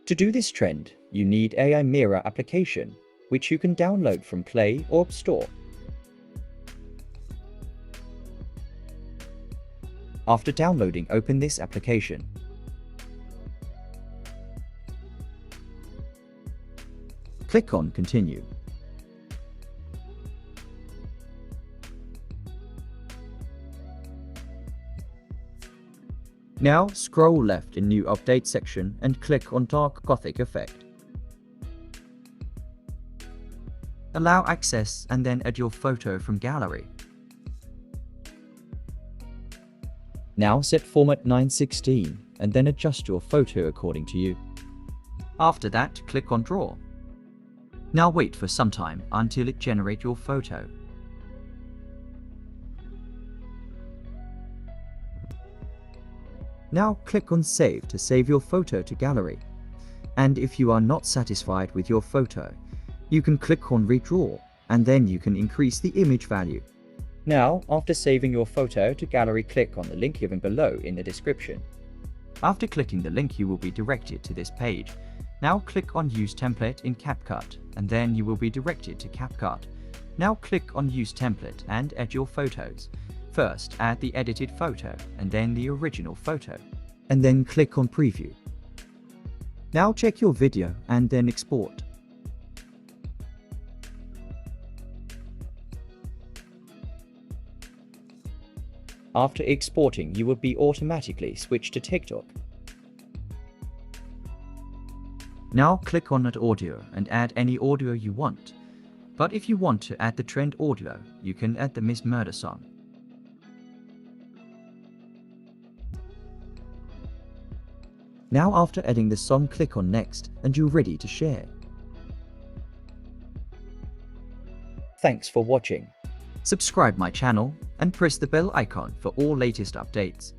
To do this trend, you need AI Mirror application, which you can download from Play or App Store. After downloading, open this application. Click on Continue. Now scroll left in New Update section and click on Dark Gothic effect. Allow access and then add your photo from gallery. Now set format 9:16 and then adjust your photo according to you. After that, click on Draw. Now wait for some time until it generates your photo. Now click on Save to save your photo to gallery. And if you are not satisfied with your photo, you can click on Redraw and then you can increase the image value. Now, after saving your photo to gallery, click on the link given below in the description. After clicking the link, you will be directed to this page. Now click on Use Template in CapCut and then you will be directed to CapCut. Now click on Use Template and add your photos. First, add the edited photo and then the original photo, and then click on Preview. Now check your video and then export. After exporting, you will be automatically switched to TikTok. Now click on Add Audio and add any audio you want. But if you want to add the trend audio, you can add the Miss Murder song. Now after adding the song, click on Next and you're ready to share. Thanks for watching. Subscribe my channel and press the bell icon for all latest updates.